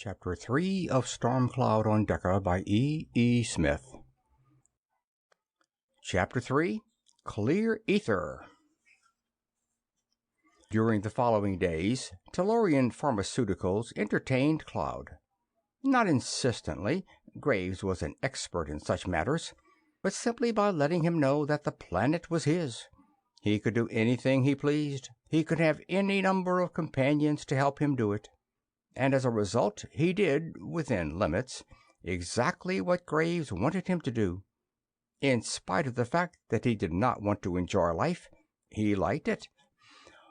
Chapter 3 of Storm Cloud on Deka by E.E. Smith. Chapter 3 Clear Ether. During the following days, Tellurian Pharmaceuticals entertained Cloud. Not insistently, Graves was an expert in such matters, but simply by letting him know that the planet was his. He could do anything he pleased. He could have any number of companions to help him do it. And as a result, he did, within limits, exactly what Graves wanted him to do. In spite of the fact that he did not want to enjoy life, he liked it.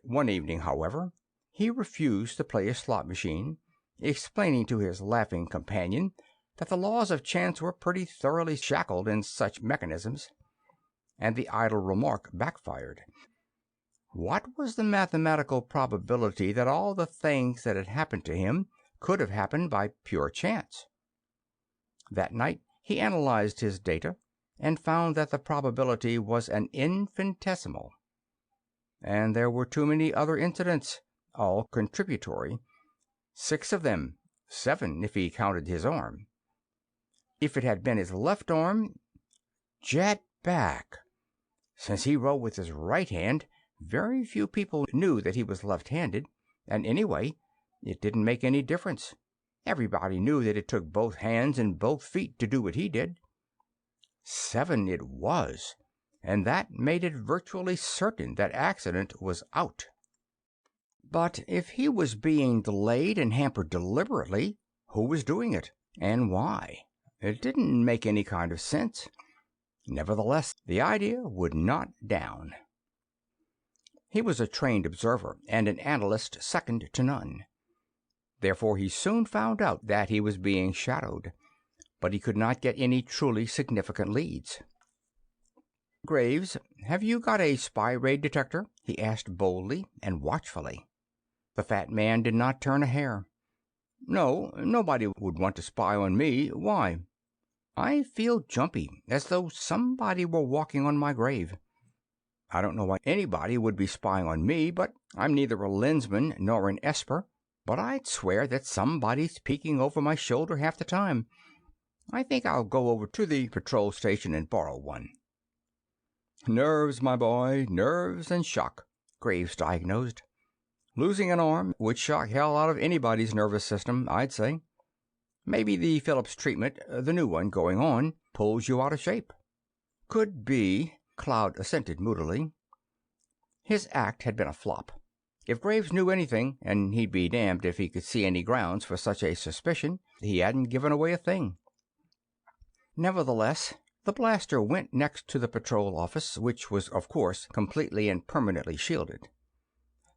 One evening, however, he refused to play a slot machine, explaining to his laughing companion that the laws of chance were pretty thoroughly shackled in such mechanisms. And the idle remark backfired. What was the mathematical probability that all the things that had happened to him could have happened by pure chance? That night he analyzed his data and found that the probability was an infinitesimal. And there were too many other incidents, all contributory. 6 of them, 7 if he counted his arm. If it had been his left arm, jet back. Since he wrote with his right hand, very few people knew that he was left-handed, and anyway, it didn't make any difference. Everybody knew that it took both hands and both feet to do what he did. 7 it was, and that made it virtually certain that accident was out. But if he was being delayed and hampered deliberately, who was doing it, and why? It didn't make any kind of sense. Nevertheless, the idea would not down. He was a trained observer and an analyst second to none. Therefore he soon found out that he was being shadowed, but he could not get any truly significant leads. "Graves, have you got a spy ray detector?" he asked boldly and watchfully. The fat man did not turn a hair. "No, nobody would want to spy on me. Why?" "I feel jumpy, as though somebody were walking on my grave. I don't know why anybody would be spying on me, but I'm neither a lensman nor an esper, but I'd swear that somebody's peeking over my shoulder half the time. I think I'll go over to the patrol station and borrow one." "Nerves, my boy, nerves and shock," Graves diagnosed. "Losing an arm would shock hell out of anybody's nervous system, I'd say. Maybe the Phillips treatment, the new one going on, pulls you out of shape." "Could be," Cloud assented moodily. His act had been a flop. If Graves knew anything, and he'd be damned if he could see any grounds for such a suspicion, he hadn't given away a thing. Nevertheless, the blaster went next to the patrol office, which was, of course, completely and permanently shielded.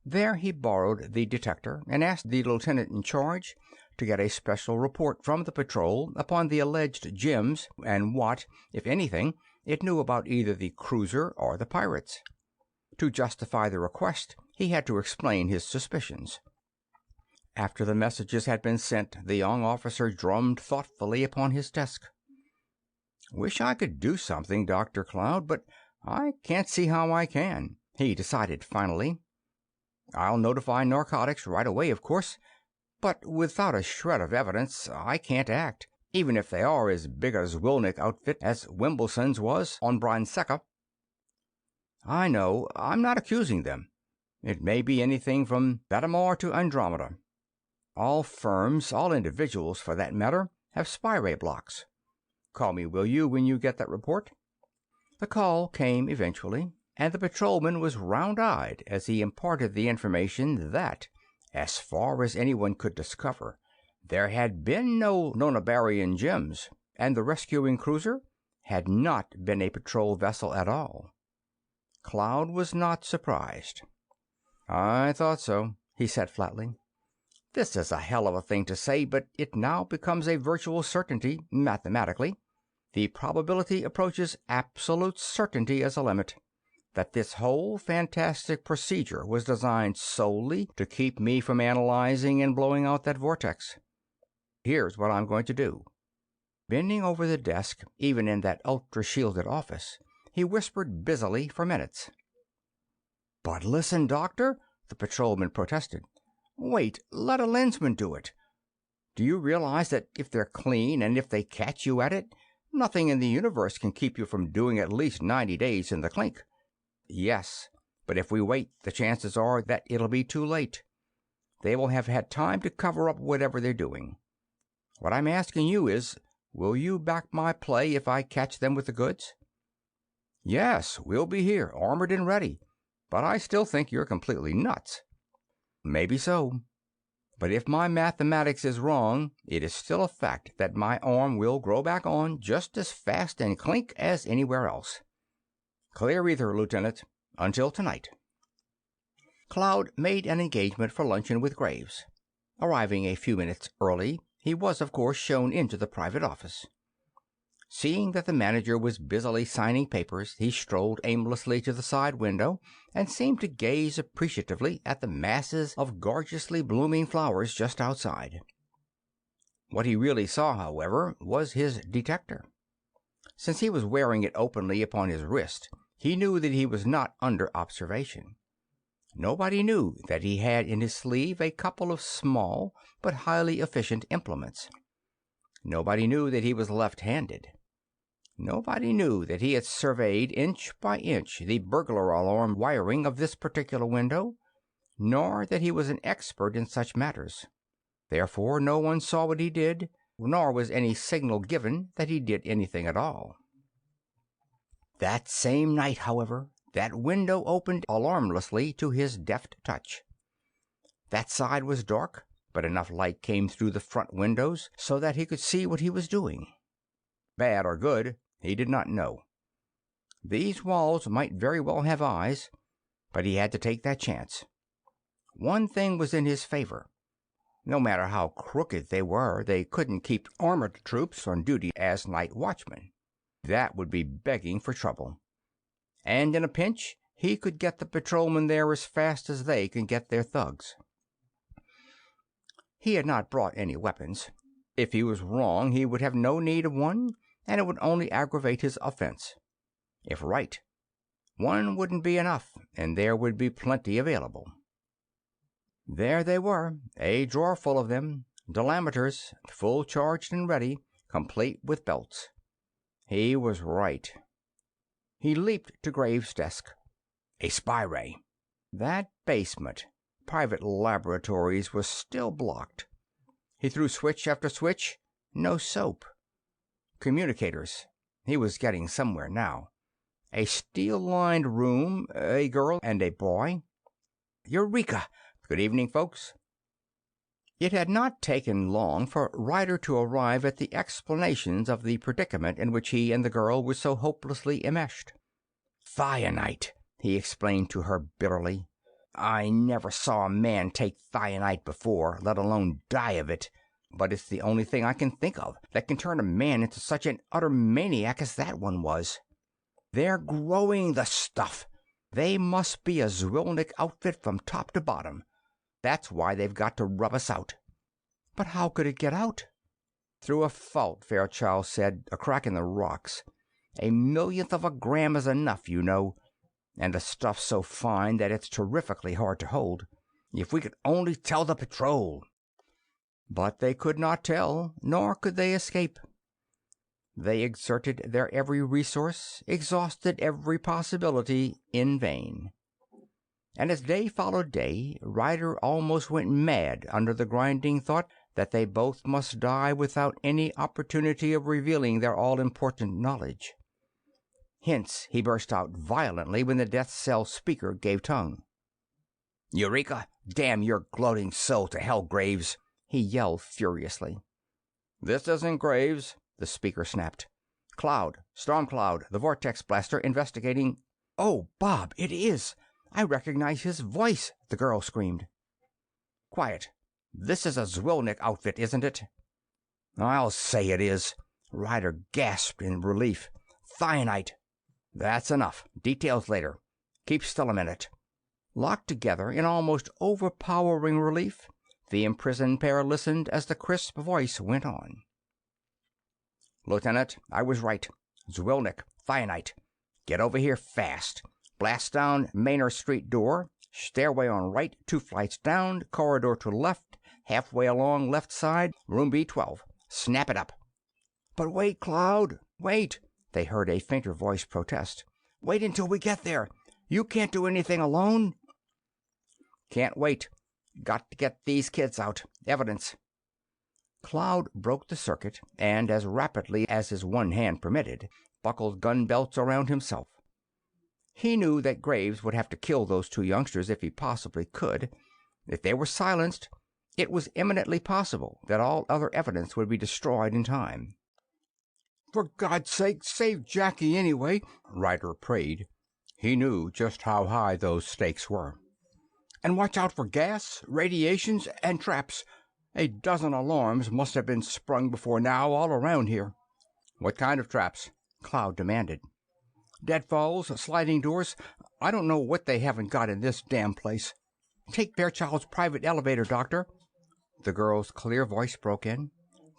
There he borrowed the detector and asked the lieutenant in charge to get a special report from the patrol upon the alleged gems and what, if anything, it knew about either the cruiser or the pirates. To justify the request, he had to explain his suspicions. After the messages had been sent, the young officer drummed thoughtfully upon his desk. "Wish I could do something, Dr. Cloud, but I can't see how I can," he decided finally. "I'll notify narcotics right away, of course, but without a shred of evidence I can't act, even if they are as big a Zwilnick outfit as Wimbleson's was on Bronseka. I know, I'm not accusing them. It may be anything from Betamar to Andromeda. All firms, all individuals for that matter, have spy ray blocks. Call me, will you, when you get that report?" The call came eventually, and the patrolman was round-eyed as he imparted the information that, as far as anyone could discover, there had been no Nonabarian gems, and the rescuing cruiser had not been a patrol vessel at all. Cloud was not surprised. "I thought so," he said flatly. "This is a hell of a thing to say, but it now becomes a virtual certainty, mathematically. The probability approaches absolute certainty as a limit. That this whole fantastic procedure was designed solely to keep me from analyzing and blowing out that vortex. Here's what I'm going to do." Bending over the desk, even in that ultra-shielded office, he whispered busily for minutes. "But listen, Doctor," the patrolman protested. "Wait, let a lensman do it. Do you realize that if they're clean and if they catch you at it, nothing in the universe can keep you from doing at least 90 days in the clink? Yes, but if we wait, the chances are that it'll be too late. They will have had time to cover up whatever they're doing. What I'm asking you is, will you back my play if I catch them with the goods? Yes, we'll be here, armored and ready, but I still think you're completely nuts. Maybe so. But if my mathematics is wrong, it is still a fact that my arm will grow back on just as fast and clink as anywhere else. Clear ether, Lieutenant, until tonight. Cloud made an engagement for luncheon with Graves. Arriving a few minutes early, he was, of course, shown into the private office. Seeing that the manager was busily signing papers, he strolled aimlessly to the side window and seemed to gaze appreciatively at the masses of gorgeously blooming flowers just outside. What he really saw, however, was his detector. Since he was wearing it openly upon his wrist, he knew that he was not under observation. Nobody knew that he had in his sleeve a couple of small but highly efficient implements. Nobody knew that he was left-handed. Nobody knew that he had surveyed inch by inch the burglar alarm wiring of this particular window, nor that he was an expert in such matters. Therefore no one saw what he did, nor was any signal given that he did anything at all. That same night, however, that window opened alarmlessly to his deft touch. That side was dark, but enough light came through the front windows so that he could see what he was doing. Bad or good, he did not know. These walls might very well have eyes, but he had to take that chance. One thing was in his favor. No matter how crooked they were, they couldn't keep armored troops on duty as night watchmen. That would be begging for trouble. And in a pinch, he could get the patrolmen there as fast as they could get their thugs. He had not brought any weapons. If he was wrong, he would have no need of one, and it would only aggravate his offense. If right, one wouldn't be enough, and there would be plenty available. There they were, a drawer full of them, delameters, full charged and ready, complete with belts. He was right. He leaped to Graves' desk. A spy ray. That basement, private laboratories, was still blocked. He threw switch after switch. No soap. Communicators. He was getting somewhere now. A steel-lined room, a girl and a boy. Eureka! Good evening, folks. It had not taken long for Ryder to arrive at the explanations of the predicament in which he and the girl were so hopelessly enmeshed. Thionite, he explained to her bitterly. I never saw a man take thionite before, let alone die of it, but it's the only thing I can think of that can turn a man into such an utter maniac as that one was. They're growing the stuff. They must be a Zwilnick outfit from top to bottom. That's why they've got to rub us out. But how could it get out? Through a fault, Fairchild said, a crack in the rocks. A millionth of a gram is enough, you know, and the stuff's so fine that it's terrifically hard to hold. If we could only tell the patrol. But they could not tell, nor could they escape. They exerted their every resource, exhausted every possibility, in vain. And as day followed day, Ryder almost went mad under the grinding thought that they both must die without any opportunity of revealing their all-important knowledge. Hence he burst out violently when the death cell speaker gave tongue. Eureka! Damn your gloating soul to hell, Graves! He yelled furiously. This isn't Graves, the speaker snapped. Cloud, Storm Cloud, the vortex blaster investigating. Oh, Bob, it is! I recognize his voice, the girl screamed. Quiet. This is a Zwilnick outfit, isn't it? I'll say it is. Ryder gasped in relief. Thionite. That's enough. Details later. Keep still a minute. Locked together in almost overpowering relief, the imprisoned pair listened as the crisp voice went on. Lieutenant, I was right. Zwilnick. Thionite. Get over here fast. Blast down Manor Street door. Stairway on right, 2 flights down, corridor to left, halfway along left side, room B12. Snap it up." "But wait, Cloud, wait," they heard a fainter voice protest. "Wait until we get there. You can't do anything alone." "Can't wait. Got to get these kids out. Evidence." Cloud broke the circuit, and as rapidly as his one hand permitted, buckled gun belts around himself. He knew that Graves would have to kill those two youngsters if he possibly could. If they were silenced, it was eminently possible that all other evidence would be destroyed in time. "For God's sake, save Jackie anyway," Ryder prayed. He knew just how high those stakes were. "And watch out for gas, radiations, and traps. A dozen alarms must have been sprung before now all around here." "What kind of traps?" Cloud demanded. "Deadfalls, sliding doors. I don't know what they haven't got in this damn place. Take Fairchild's private elevator, Doctor." The girl's clear voice broke in.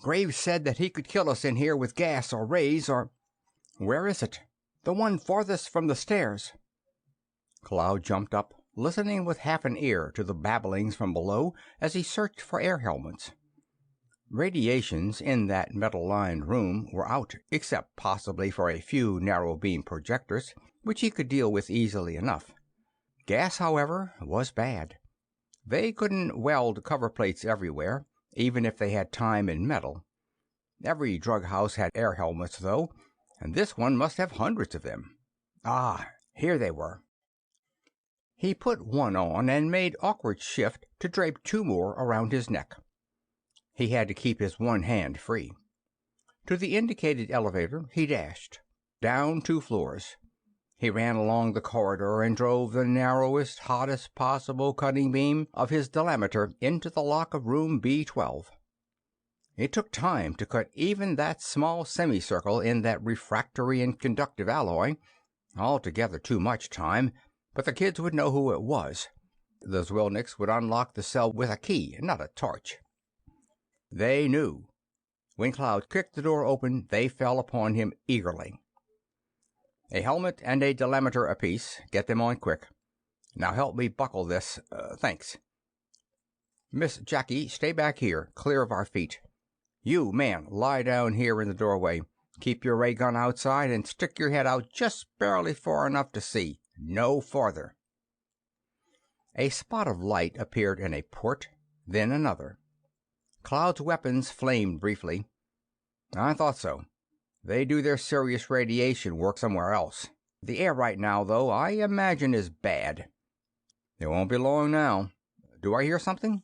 "Graves said that he could kill us in here with gas or rays or—" "Where is it?" "The one farthest from the stairs." Cloud jumped up, listening with half an ear to the babblings from below as he searched for air helmets. Radiations in that metal-lined room were out, except possibly for a few narrow-beam projectors, which he could deal with easily enough. Gas, however, was bad. They couldn't weld cover plates everywhere, even if they had time and metal. Every drug house had air helmets, though, and this one must have hundreds of them. Ah, here they were. He put one on and made awkward shift to drape two more around his neck. He had to keep his one hand free. To the indicated elevator he dashed, down 2 floors. He ran along the corridor and drove the narrowest, hottest possible cutting beam of his delameter into the lock of room B12. It took time to cut even that small semicircle in that refractory and conductive alloy, altogether too much time, but the kids would know who it was. The Zwilniks would unlock the cell with a key, not a torch. They knew. When Cloud kicked the door open, they fell upon him eagerly. "A helmet and a delameter apiece. Get them on quick. Now help me buckle this. Thanks. Miss Jackie, stay back here, clear of our feet. You, man, lie down here in the doorway. Keep your ray gun outside and stick your head out just barely far enough to see. No farther." A spot of light appeared in a port, then another. Cloud's weapons flamed briefly. "I thought so. They do their serious radiation work somewhere else. The air right now, though, I imagine is bad. It won't be long now. Do I hear something?"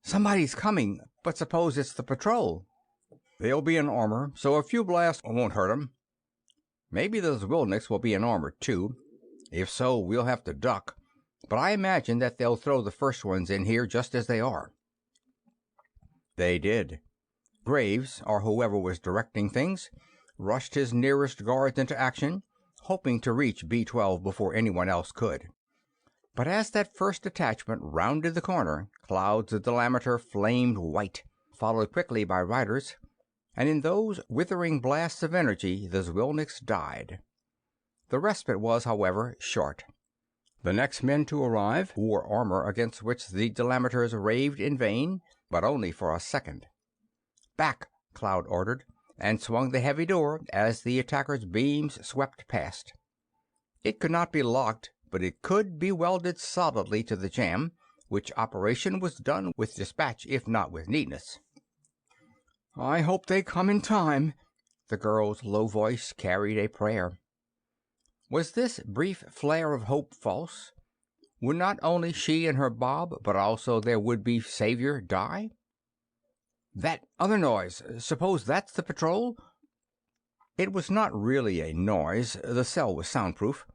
"Somebody's coming, but suppose it's the patrol." "They'll be in armor, so a few blasts won't hurt 'em. Maybe the Zwilniks will be in armor, too. If so, we'll have to duck, but I imagine that they'll throw the first ones in here just as they are." They did. Graves, or whoever was directing things, rushed his nearest guards into action, hoping to reach B12 before anyone else could. But as that first detachment rounded the corner, Cloud's delameter flamed white, followed quickly by Ryder's, and in those withering blasts of energy the Zwilniks died. The respite was, however, short. The next men to arrive wore armor against which the delameters raved in vain, but only for a second. "Back!" Cloud ordered, and swung the heavy door as the attacker's beams swept past. It could not be locked, but it could be welded solidly to the jamb, which operation was done with dispatch if not with neatness. "I hope they come in time." The girl's low voice carried a prayer. Was this brief flare of hope false? Would not only she and her Bob, but also their would-be savior, die? "That other noise, suppose that's the patrol?" It was not really a noise. The cell was soundproof.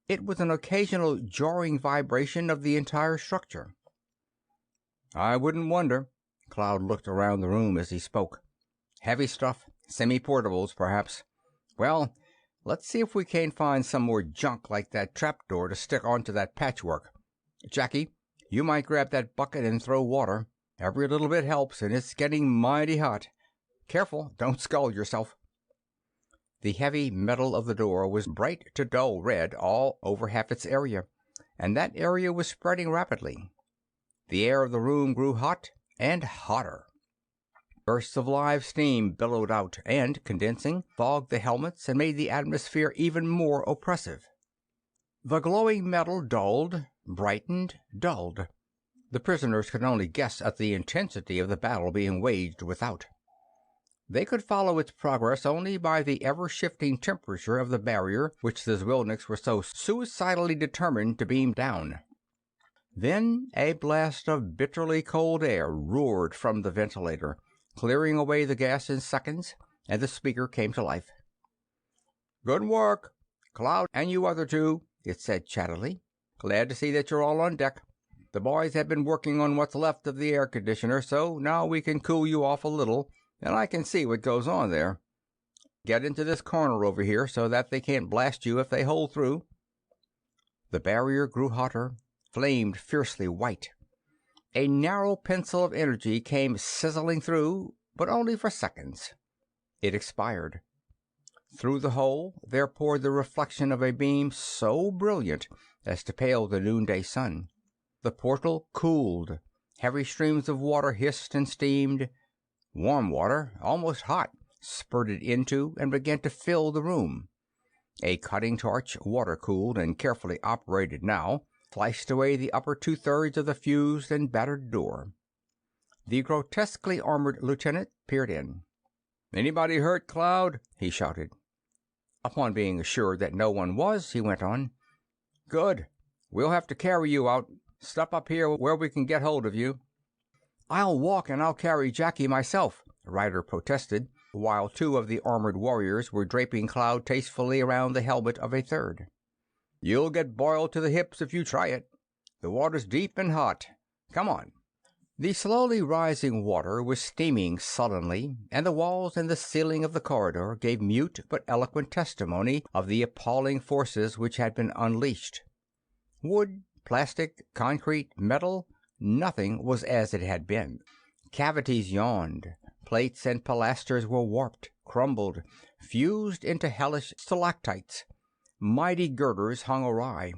It was an occasional jarring vibration of the entire structure. "I wouldn't wonder." Cloud looked around the room as he spoke. "Heavy stuff. Semi-portables, perhaps. Well, let's see if we can't find some more junk like that trapdoor to stick onto that patchwork. Jackie, you might grab that bucket and throw water. Every little bit helps, and it's getting mighty hot. Careful, don't scald yourself." The heavy metal of the door was bright to dull red all over half its area, and that area was spreading rapidly. The air of the room grew hot and hotter. Bursts of live steam billowed out and, condensing, fogged the helmets and made the atmosphere even more oppressive. The glowing metal dulled, brightened, dulled. The prisoners could only guess at the intensity of the battle being waged without. They could follow its progress only by the ever-shifting temperature of the barrier which the Zwilniks were so suicidally determined to beam down. Then a blast of bitterly cold air roared from the ventilator, clearing away the gas in seconds, and the speaker came to life. "Good work, Cloud and you other two," it said chattily. "Glad to see that you're all on deck. The boys have been working on what's left of the air conditioner, so now we can cool you off a little, and I can see what goes on there. Get into this corner over here so that they can't blast you if they hold through." The barrier grew hotter, flamed fiercely white. A narrow pencil of energy came sizzling through, but only for seconds. It expired. Through the hole there poured the reflection of a beam so brilliant as to pale the noonday sun. The portal cooled. Heavy streams of water hissed and steamed. Warm water, almost hot, spurted into and began to fill the room. A cutting torch, water-cooled and carefully operated now, sliced away the upper two-thirds of the fused and battered door. The grotesquely armored lieutenant peered in. "Anybody hurt, Cloud?" he shouted. Upon being assured that no one was, he went on. "Good. We'll have to carry you out. Step up here where we can get hold of you." "I'll walk and I'll carry Jackie myself," Ryder protested, while two of the armored warriors were draping Cloud tastefully around the helmet of a third. "You'll get boiled to the hips if you try it. The water's deep and hot. Come on." The slowly rising water was steaming sullenly, and the walls and the ceiling of the corridor gave mute but eloquent testimony of the appalling forces which had been unleashed. Wood, plastic, concrete, metal, nothing was as it had been. Cavities yawned. Plates and pilasters were warped, crumbled, fused into hellish stalactites. Mighty girders hung awry.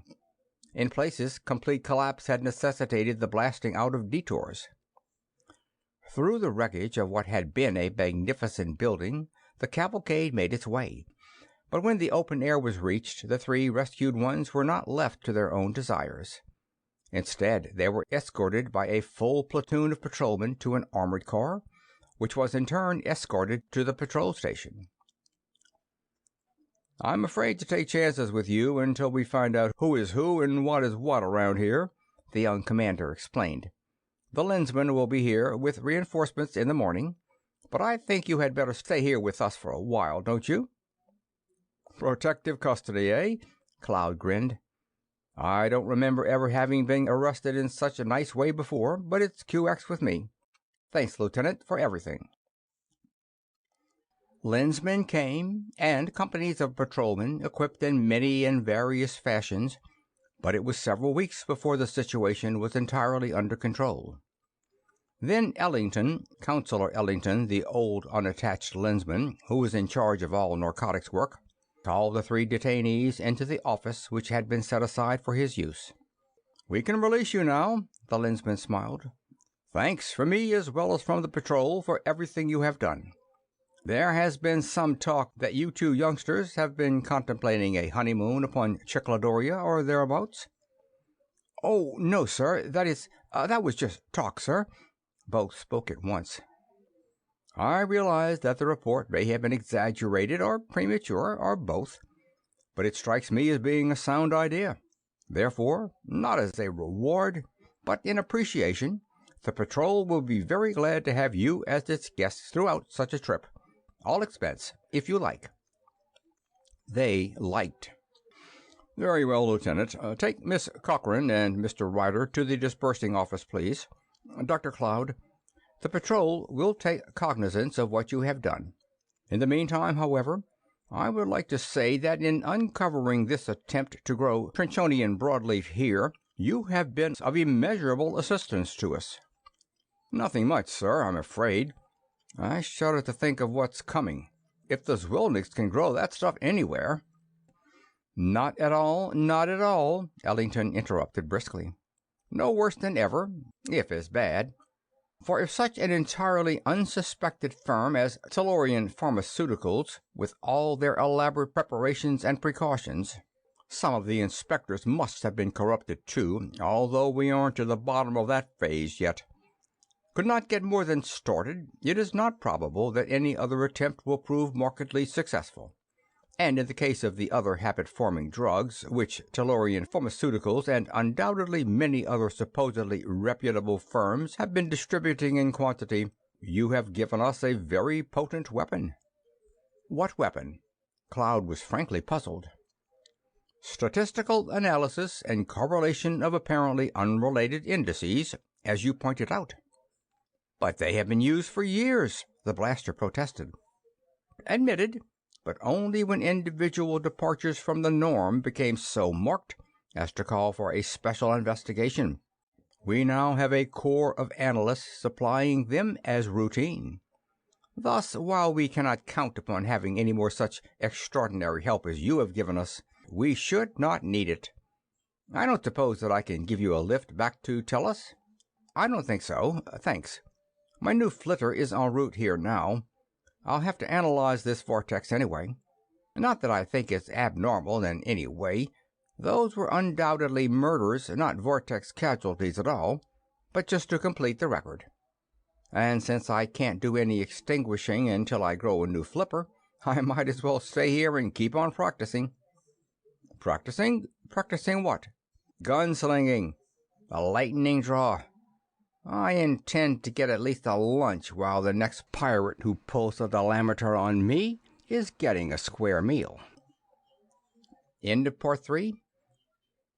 In places, complete collapse had necessitated the blasting out of detours. Through the wreckage of what had been a magnificent building, the cavalcade made its way. But when the open air was reached, the three rescued ones were not left to their own desires. Instead, they were escorted by a full platoon of patrolmen to an armored car, which was in turn escorted to the patrol station. "I'm afraid to take chances with you until we find out who is who and what is what around here," the young commander explained. "The lensmen will be here with reinforcements in the morning, but I think you had better stay here with us for a while, don't you?" "Protective custody, eh?" Cloud grinned. "I don't remember ever having been arrested in such a nice way before, but it's QX with me. Thanks, Lieutenant, for everything." Lensmen came, and companies of patrolmen equipped in many and various fashions, but it was several weeks before the situation was entirely under control. Then Ellington, Counselor Ellington, the old unattached lensman, who was in charge of all narcotics work, called the three detainees into the office which had been set aside for his use. "We can release you now," the lensman smiled. "Thanks, from me as well as from the patrol, for everything you have done. There has been some talk that you two youngsters have been contemplating a honeymoon upon Chicladoria or thereabouts." "Oh, no, sir. That was just talk, sir." Both spoke at once. "I realize that the report may have been exaggerated or premature, or both, but it strikes me as being a sound idea. Therefore, not as a reward, but in appreciation, the patrol will be very glad to have you as its guests throughout such a trip. All expense, if you like." They liked. "Very well, Lieutenant. Take Miss Cochran and Mr. Ryder to the dispersing office, please. Dr. Cloud, the patrol will take cognizance of what you have done. In the meantime, however, I would like to say that in uncovering this attempt to grow Trenchonian broadleaf here, you have been of immeasurable assistance to us." "Nothing much, sir, I'm afraid. I shudder to think of what's coming. If the Zwilniks can grow that stuff anywhere—" "Not at all, not at all," Ellington interrupted briskly. "No worse than ever, if as bad. For if such an entirely unsuspected firm as Tellurian Pharmaceuticals, with all their elaborate preparations and precautions, some of the inspectors must have been corrupted too, although we aren't to the bottom of that phase yet, could not get more than started, it is not probable that any other attempt will prove markedly successful. And in the case of the other habit-forming drugs, which Tellurian Pharmaceuticals and undoubtedly many other supposedly reputable firms have been distributing in quantity, you have given us a very potent weapon." "What weapon?" Cloud was frankly puzzled. "Statistical analysis and correlation of apparently unrelated indices, as you pointed out." "But they have been used for years," the blaster protested. "Admitted, but only when individual departures from the norm became so marked as to call for a special investigation. We now have a corps of analysts supplying them as routine. Thus, while we cannot count upon having any more such extraordinary help as you have given us, we should not need it. I don't suppose that I can give you a lift back to Tellus?" "I don't think so, thanks. My new flitter is en route here now. I'll have to analyze this vortex anyway. Not that I think it's abnormal in any way. Those were undoubtedly murders, not vortex casualties at all, but just to complete the record. And since I can't do any extinguishing until I grow a new flipper, I might as well stay here and keep on practicing." "Practicing? Practicing what?" "Gunslinging. A lightning draw. I intend to get at least a lunch while the next pirate who pulls a diameter on me is getting a square meal." End of Part 3.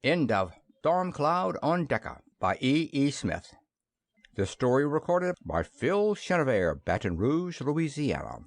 End of Storm Cloud on Deka by E.E. Smith. The story recorded by Phil Chenevert, Baton Rouge, Louisiana.